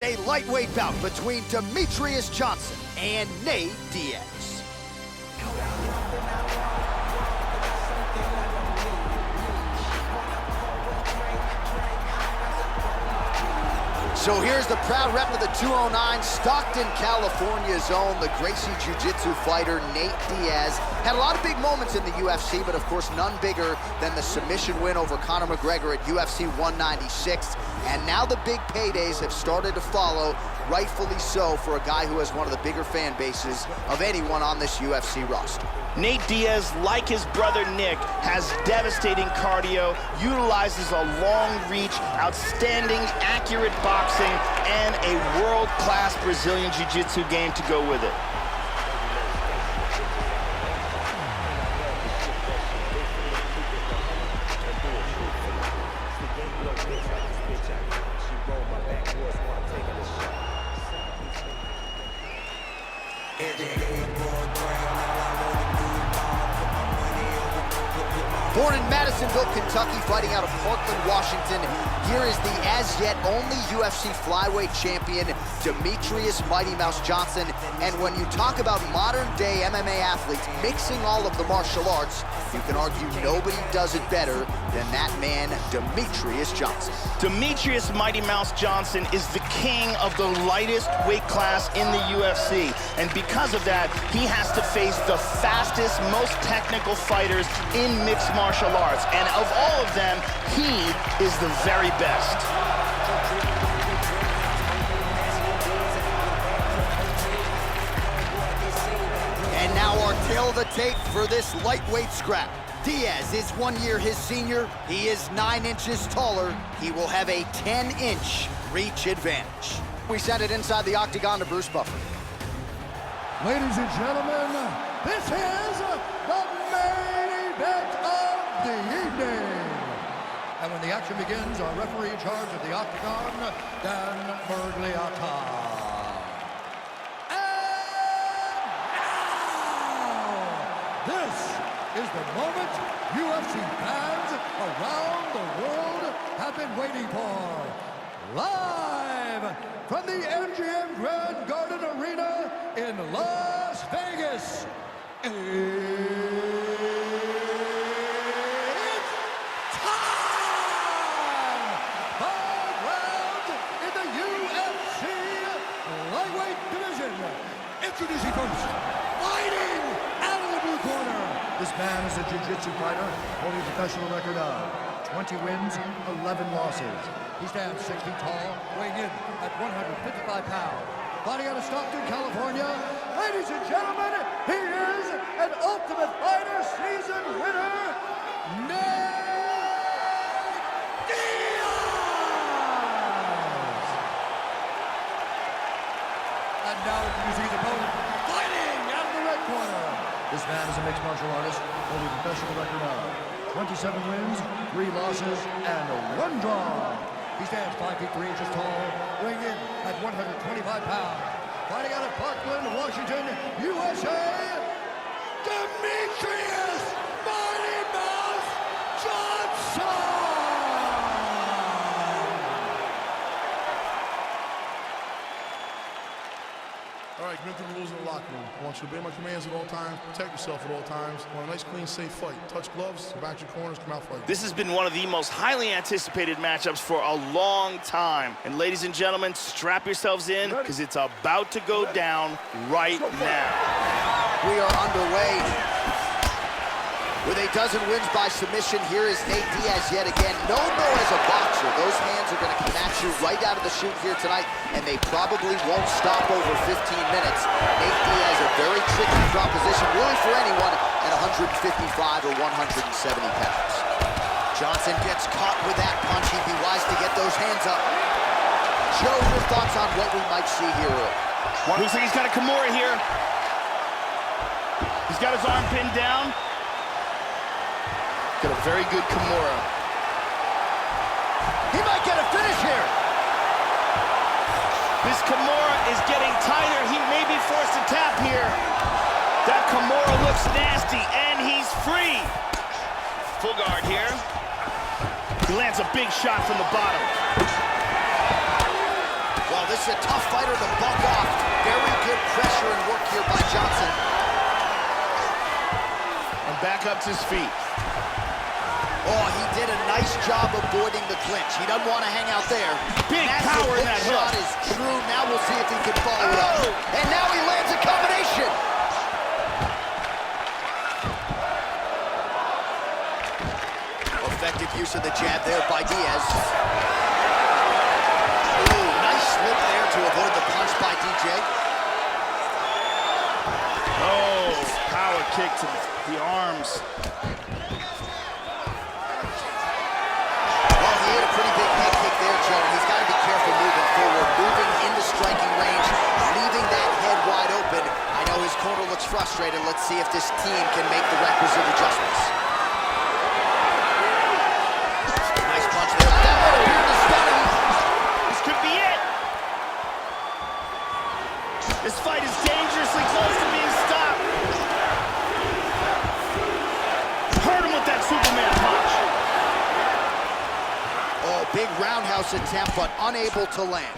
A lightweight bout between Demetrious Johnson and Nate Diaz. So here's the proud rep of the 209, Stockton, California's own, the Gracie Jiu-Jitsu fighter, Nate Diaz. Had a lot of big moments in the UFC, but of course none bigger than the submission win over Conor McGregor at UFC 196. And now the big paydays have started to follow, rightfully so, for a guy who has one of the bigger fan bases of anyone on this UFC roster. Nate Diaz, like his brother Nick, has devastating cardio, utilizes a long reach, outstanding, accurate boxing, and a world-class Brazilian Jiu-Jitsu game to go with it. Born in Madisonville, Kentucky, fighting out of Parkland, Washington, here is the as-yet only UFC flyweight champion, Demetrious Mighty Mouse Johnson. And when you talk about modern-day MMA athletes mixing all of the martial arts, you can argue nobody does it better than that man, Demetrious Johnson. Demetrious Mighty Mouse Johnson is the king of the lightest weight class in the UFC. And because of that, he has to face the fastest, most technical fighters in mixed martial arts. And of all of them, he is the very best. And now our tale of the tape for this lightweight scrap. Diaz is 1 year his senior. He is 9 inches taller. He will have a 10-inch reach advantage. We send it inside the octagon to Bruce Buffer. Ladies and gentlemen, this is the main event of the evening. And when the action begins, our referee in charge of the octagon, Dan Bergliata. This is the moment UFC fans around the world have been waiting for. Live from the MGM Grand Garden Arena in Las Vegas. It's time! 5 rounds in the UFC lightweight division. Introducing first, fighting out of the blue corner. This man is a jiu-jitsu fighter holding a professional record of 20 wins, 11 losses. He stands 6 feet tall, weighing in at 155 pounds. Fighting out of Stockton, California, ladies and gentlemen, he is an Ultimate Fighter season winner, Nate Diaz! And now introducing his opponent, fighting out of the red corner. This man is a mixed martial artist holding a professional record of 27 wins, 3 losses, and 1 draw. He stands 5 feet 3 inches tall, weighing in at 125 pounds. Fighting out of Parkland, Washington, USA, Demetrious Mighty Mouse Johnson! All right, commit to the rules in the locker room. I want you to obey my commands at all times, protect yourself at all times. I want a nice, clean, safe fight. Touch gloves, back your corners, come out fighting. This has been one of the most highly anticipated matchups for a long time. And ladies and gentlemen, strap yourselves in, because it's about to go down right now. We are underway. With a dozen wins by submission, here is Nate Diaz yet again. Known though as a boxer, those hands are going to come at you right out of the chute here tonight, and they probably won't stop over 15 minutes. Nate Diaz, a very tricky proposition, really for anyone, at 155 or 170 pounds. Johnson gets caught with that punch. He'd be wise to get those hands up. Joe, your thoughts on what we might see here? Looks like he's got a Kimura here. He's got his arm pinned down. Got a very good Kimura. He might get a finish here. This Kimura is getting tighter. He may be forced to tap here. That Kimura looks nasty, and he's free. Full guard here. He lands a big shot from the bottom. Well, this is a tough fighter to buck off. Very good pressure and work here by Johnson. And back up to his feet. Oh, he did a nice job avoiding the clinch. He doesn't want to hang out there. Big power in that shot hook. is true. Now we'll see if he can follow it up. And now he lands a combination. Effective use of the jab there by Diaz. Ooh, nice slip there to avoid the punch by DJ. Oh, power kick to the arms. Well, he hit a pretty big head kick there, Joe. He's got to be careful moving forward, moving into striking range, leaving that head wide open. I know his corner looks frustrated. Let's see if this team can make the requisite adjustments. Nice punch there. That would appear to stun him. This could be it. This fight is dangerously close to being stopped. Hurt him with that Superman punch. Oh, big roundhouse attempt, but unable to land.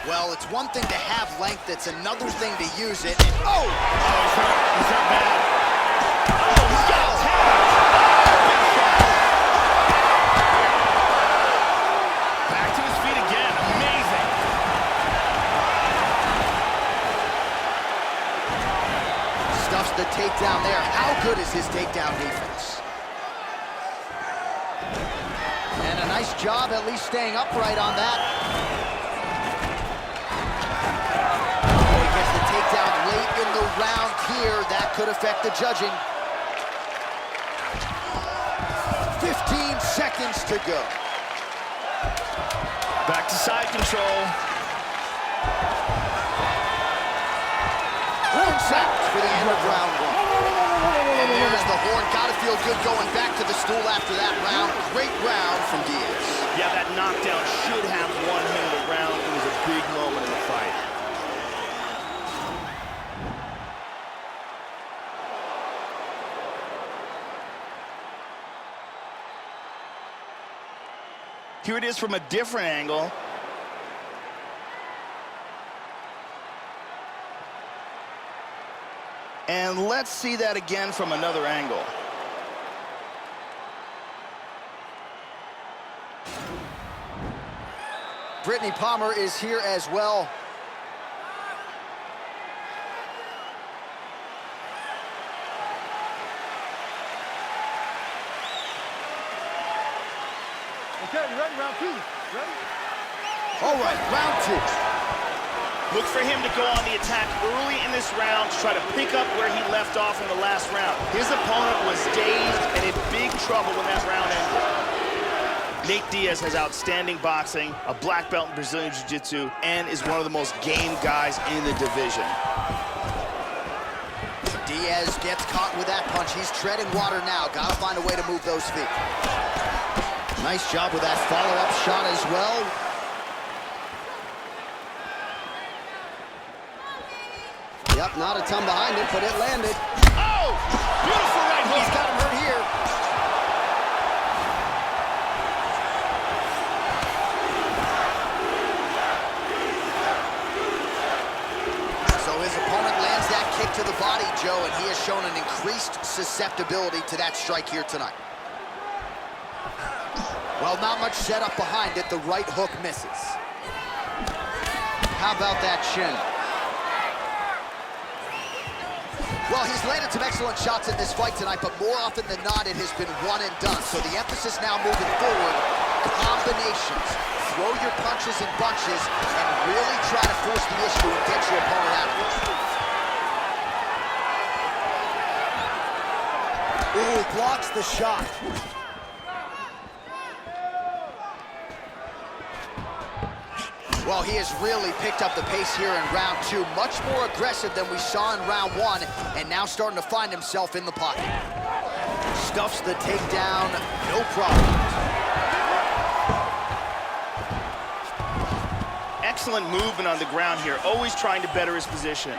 Well, it's one thing to have length, it's another thing to use it. Oh! Oh, he's hurt. He's hurt bad. Oh, he's got tagged. Back to his feet again. Amazing. Stuffs the takedown there. How good is his takedown defense? And a nice job at least staying upright on that. Oh, he gets the takedown late in the round here. That could affect the judging. 15 seconds to go. Back to side control. Out for the end of round one. And there's the horn. Gotta feel good going back to the stool after that round. Great round from Diaz. Yeah, that knockdown should have won him the round. It was a big moment in the fight. Here it is from a different angle. And let's see that again from another angle. Brittany Palmer is here as well. Okay, you ready? Round two. Ready? All right, round two. Look for him to go on the attack early in this round to try to pick up where he left off in the last round. His opponent was dazed and in big trouble when that round ended. Nate Diaz has outstanding boxing, a black belt in Brazilian Jiu-Jitsu, and is one of the most game guys in the division. Diaz gets caught with that punch. He's treading water now. Gotta find a way to move those feet. Nice job with that follow-up shot as well. Yep, not a ton behind it, but it landed. Oh! Beautiful right hook! He's got him hurt here. So his opponent lands that kick to the body, Joe, and he has shown an increased susceptibility to that strike here tonight. Well, not much setup behind it. The right hook misses. How about that shin? Well, he's landed some excellent shots in this fight tonight, but more often than not, it has been one and done. So the emphasis now moving forward, combinations. Throw your punches in bunches and really try to force the issue and get your opponent out of it. Ooh, blocks the shot. Well, he has really picked up the pace here in round two. Much more aggressive than we saw in round one, and now starting to find himself in the pocket. Stuffs the takedown, no problem. Excellent movement on the ground here, always trying to better his position.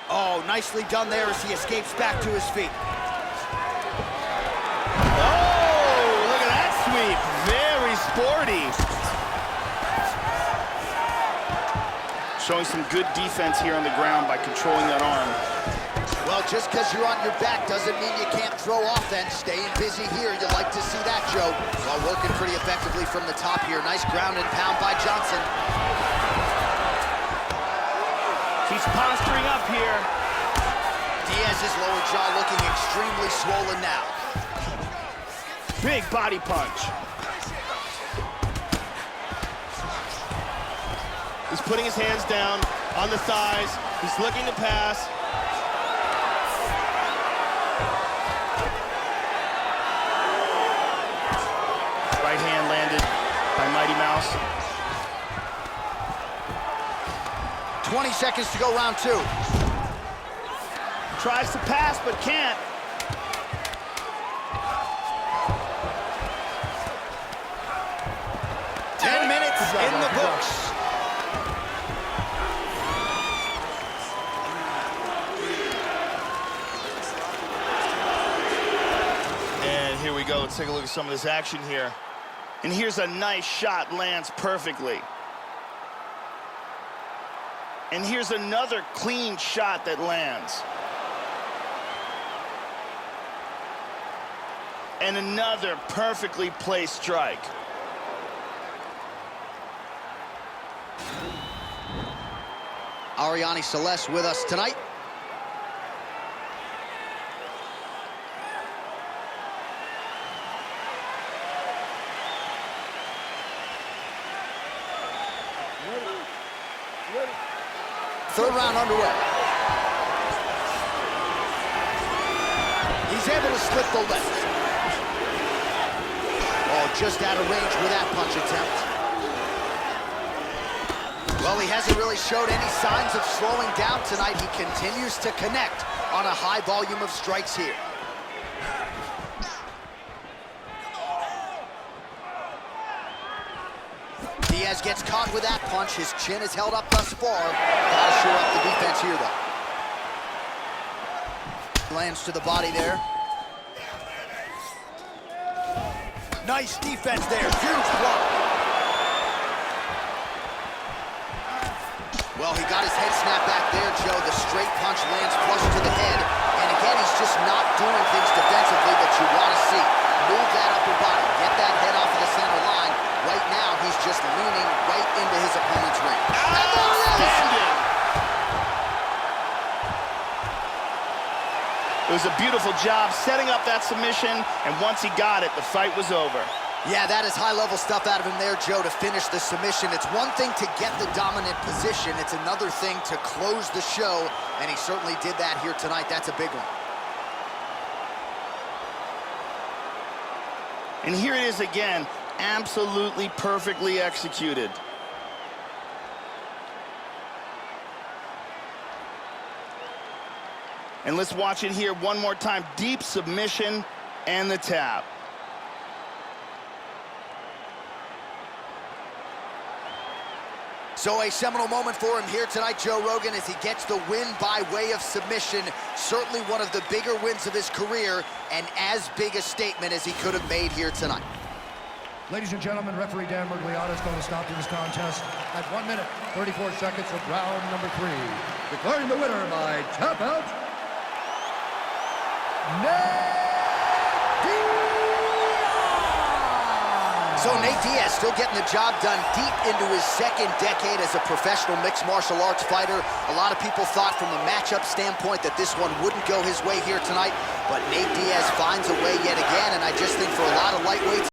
Oh, nicely done there as he escapes back to his feet. Oh, look at that sweep. Very sporty. Showing some good defense here on the ground by controlling that arm. Well, just because you're on your back doesn't mean you can't throw offense. Staying busy here, you like to see that, Joe. While working pretty effectively from the top here. Nice ground and pound by Johnson. He's posturing up here. Diaz's lower jaw looking extremely swollen now. Big body punch. He's putting his hands down on the thighs. He's looking to pass. Right hand landed by Mighty Mouse. 20 seconds to go, round 2. Tries to pass, but can't. In the books. And here we go. Let's take a look at some of this action here. And here's a nice shot, lands perfectly. And here's another clean shot that lands. And another perfectly placed strike. Ariane Celeste with us tonight. Third round underway. He's able to split the left. Oh, just out of range with that punch attempt. Well, he hasn't really showed any signs of slowing down tonight. He continues to connect on a high volume of strikes here. Diaz gets caught with that punch. His chin is held up thus far. Gotta shore up the defense here, though. Lands to the body there. Nice defense there. Huge block. Well, he got his head snapped back there, Joe. The straight punch lands flush to the head. And again, he's just not doing things defensively that you want to see. Move that upper body. Get that head off of the center line. Right now, he's just leaning right into his opponent's range. And there it is! It was a beautiful job setting up that submission, and once he got it, the fight was over. Yeah, that is high-level stuff out of him there, Joe, to finish the submission. It's one thing to get the dominant position. It's another thing to close the show, and he certainly did that here tonight. That's a big one. And here it is again, absolutely perfectly executed. And let's watch it here one more time. Deep submission and the tap. So a seminal moment for him here tonight, Joe Rogan, as he gets the win by way of submission. Certainly one of the bigger wins of his career, and as big a statement as he could have made here tonight. Ladies and gentlemen, referee Dan Mergliata is going to stop this contest at 1 minute, 34 seconds of round number 3. Declaring the winner by tap out, So Nate Diaz still getting the job done deep into his second decade as a professional mixed martial arts fighter. A lot of people thought from a matchup standpoint that this one wouldn't go his way here tonight, but Nate Diaz finds a way yet again, and I just think for a lot of lightweights,